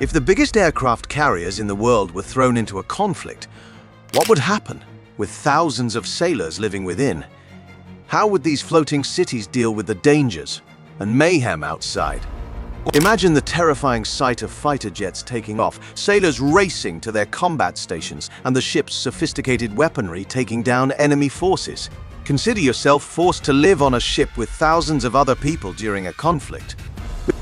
If the biggest aircraft carriers in the world were thrown into a conflict, what would happen with thousands of sailors living within? How would these floating cities deal with the dangers and mayhem outside? Imagine the terrifying sight of fighter jets taking off, sailors racing to their combat stations, and the ship's sophisticated weaponry taking down enemy forces. Consider yourself forced to live on a ship with thousands of other people during a conflict.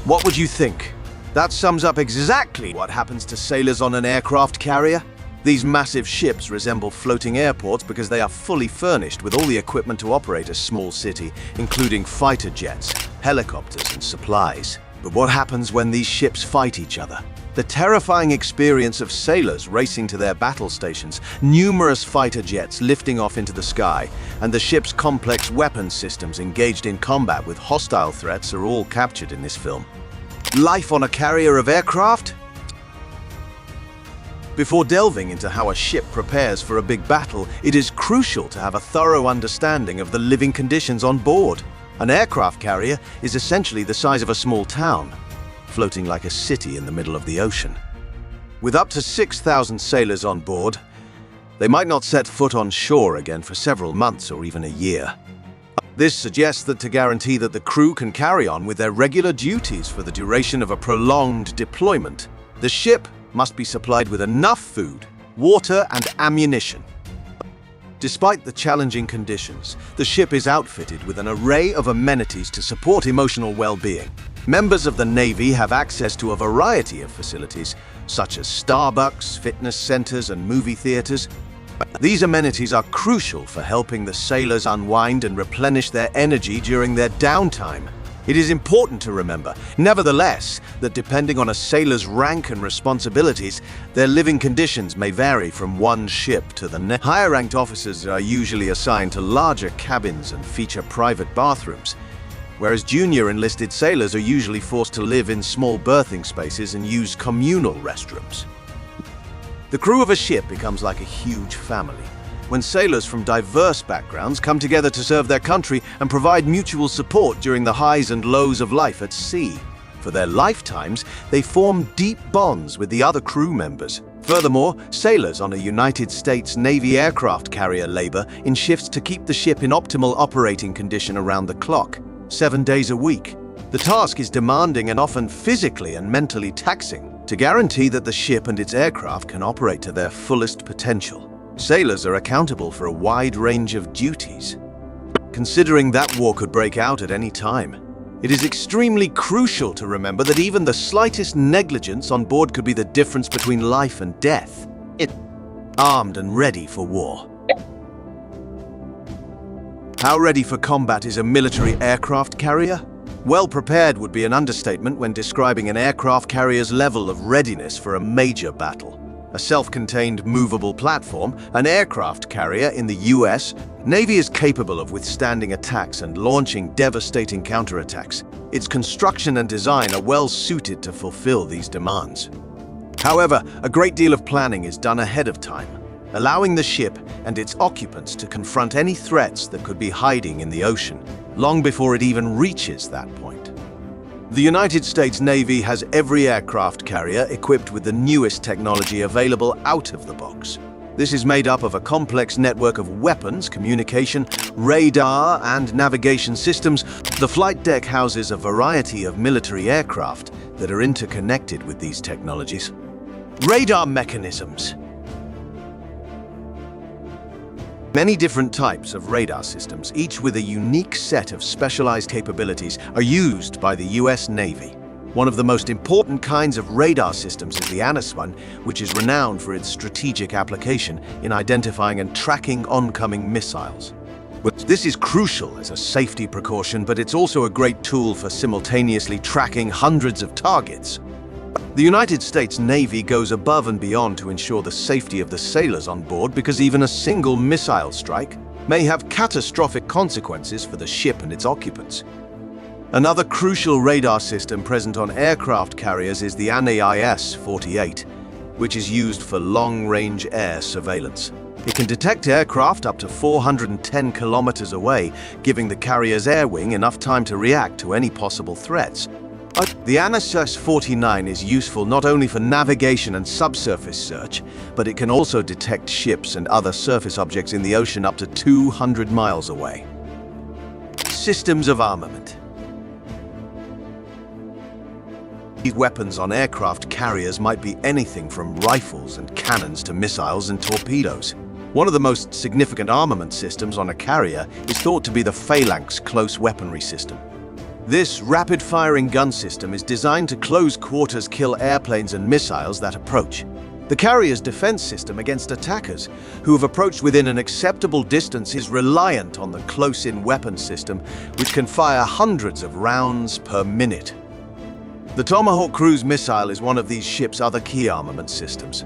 What would you think? That sums up exactly what happens to sailors on an aircraft carrier. These massive ships resemble floating airports because they are fully furnished with all the equipment to operate a small city, including fighter jets, helicopters, and supplies. But what happens when these ships fight each other? The terrifying experience of sailors racing to their battle stations, numerous fighter jets lifting off into the sky, and the ship's complex weapon systems engaged in combat with hostile threats are all captured in this film. Life on a carrier of aircraft? Before delving into how a ship prepares for a big battle, it is crucial to have a thorough understanding of the living conditions on board. An aircraft carrier is essentially the size of a small town, floating like a city in the middle of the ocean. With up to 6,000 sailors on board, they might not set foot on shore again for several months or even a year. This suggests that to guarantee that the crew can carry on with their regular duties for the duration of a prolonged deployment, the ship must be supplied with enough food, water, and ammunition. Despite the challenging conditions, the ship is outfitted with an array of amenities to support emotional well-being. Members of the Navy have access to a variety of facilities, such as Starbucks, fitness centers, and movie theaters. These amenities are crucial for helping the sailors unwind and replenish their energy during their downtime. It is important to remember, nevertheless, that depending on a sailor's rank and responsibilities, their living conditions may vary from one ship to the next. Higher-ranked officers are usually assigned to larger cabins and feature private bathrooms, whereas junior enlisted sailors are usually forced to live in small berthing spaces and use communal restrooms. The crew of a ship becomes like a huge family, when sailors from diverse backgrounds come together to serve their country and provide mutual support during the highs and lows of life at sea. For their lifetimes, they form deep bonds with the other crew members. Furthermore, sailors on a United States Navy aircraft carrier labor in shifts to keep the ship in optimal operating condition around the clock, 7 days a week. The task is demanding and often physically and mentally taxing. To guarantee that the ship and its aircraft can operate to their fullest potential, sailors are accountable for a wide range of duties. Considering that war could break out at any time, it is extremely crucial to remember that even the slightest negligence on board could be the difference between life and death. Armed and ready for war. How ready for combat is a military aircraft carrier? Well prepared would be an understatement when describing an aircraft carrier's level of readiness for a major battle. A self-contained movable platform, an aircraft carrier in the US Navy is capable of withstanding attacks and launching devastating counterattacks. Its construction and design are well suited to fulfill these demands. However, a great deal of planning is done ahead of time, allowing the ship and its occupants to confront any threats that could be hiding in the ocean, long before it even reaches that point. The United States Navy has every aircraft carrier equipped with the newest technology available out of the box. This is made up of a complex network of weapons, communication, radar, and navigation systems. The flight deck houses a variety of military aircraft that are interconnected with these technologies. Radar mechanisms. Many different types of radar systems, each with a unique set of specialized capabilities, are used by the US Navy. One of the most important kinds of radar systems is the ANIS one, which is renowned for its strategic application in identifying and tracking oncoming missiles. This is crucial as a safety precaution, but it's also a great tool for simultaneously tracking hundreds of targets. The United States Navy goes above and beyond to ensure the safety of the sailors on board because even a single missile strike may have catastrophic consequences for the ship and its occupants. Another crucial radar system present on aircraft carriers is the ANIS-48, which is used for long-range air surveillance. It can detect aircraft up to 410 kilometers away, giving the carrier's air wing enough time to react to any possible threats. The ANSS-49 is useful not only for navigation and subsurface search, but it can also detect ships and other surface objects in the ocean up to 200 miles away. Systems of armament. These weapons on aircraft carriers might be anything from rifles and cannons to missiles and torpedoes. One of the most significant armament systems on a carrier is thought to be the Phalanx close weaponry system. This rapid-firing gun system is designed to close quarters kill airplanes and missiles that approach. The carrier's defense system against attackers who have approached within an acceptable distance is reliant on the close-in weapon system, which can fire hundreds of rounds per minute. The Tomahawk cruise missile is one of these ships' other key armament systems.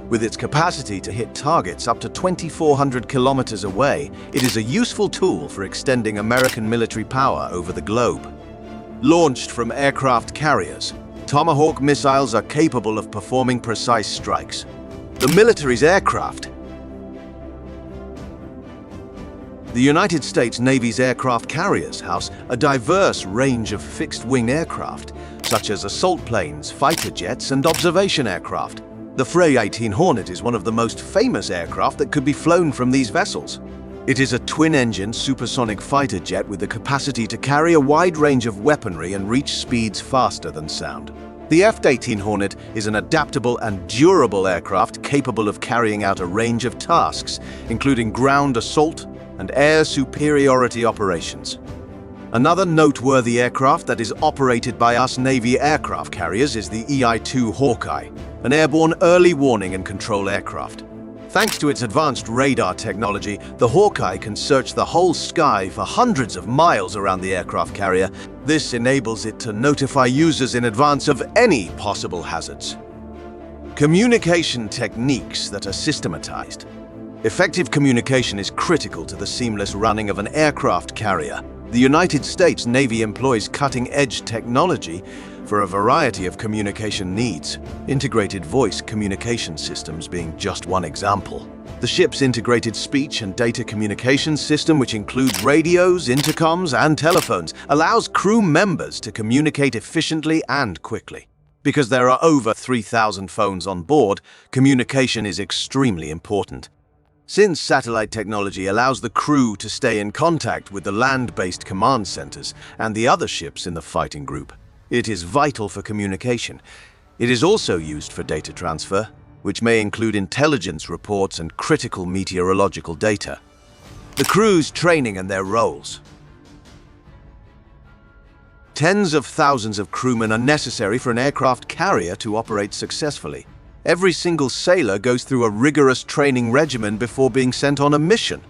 With its capacity to hit targets up to 2,400 kilometers away, it is a useful tool for extending American military power over the globe. Launched from aircraft carriers, Tomahawk missiles are capable of performing precise strikes. The military's aircraft. The United States Navy's aircraft carriers house a diverse range of fixed-wing aircraft, such as assault planes, fighter jets, and observation aircraft. The F-18 Hornet is one of the most famous aircraft that could be flown from these vessels. It is a twin-engine supersonic fighter jet with the capacity to carry a wide range of weaponry and reach speeds faster than sound. The F-18 Hornet is an adaptable and durable aircraft capable of carrying out a range of tasks, including ground assault and air superiority operations. Another noteworthy aircraft that is operated by us Navy aircraft carriers is the EI-2 Hawkeye, an airborne early warning and control aircraft. Thanks to its advanced radar technology, the Hawkeye can search the whole sky for hundreds of miles around the aircraft carrier. This enables it to notify users in advance of any possible hazards. Communication techniques that are systematized. Effective communication is critical to the seamless running of an aircraft carrier. The United States Navy employs cutting-edge technology for a variety of communication needs, integrated voice communication systems being just one example. The ship's integrated speech and data communication system, which includes radios, intercoms, and telephones, allows crew members to communicate efficiently and quickly. Because there are over 3,000 phones on board, communication is extremely important. Since satellite technology allows the crew to stay in contact with the land-based command centers and the other ships in the fighting group, it is vital for communication. It is also used for data transfer, which may include intelligence reports and critical meteorological data. The crew's training and their roles. Tens of thousands of crewmen are necessary for an aircraft carrier to operate successfully. Every single sailor goes through a rigorous training regimen before being sent on a mission.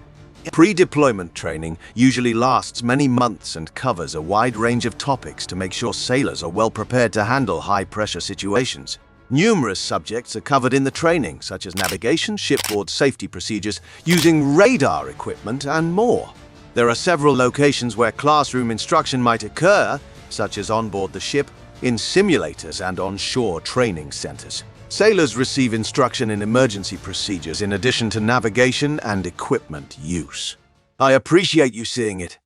Pre-deployment training usually lasts many months and covers a wide range of topics to make sure sailors are well prepared to handle high-pressure situations. Numerous subjects are covered in the training, such as navigation, shipboard safety procedures, using radar equipment, and more. There are several locations where classroom instruction might occur, such as on board the ship, in simulators and on-shore training centers. Sailors receive instruction in emergency procedures in addition to navigation and equipment use. I appreciate you seeing it.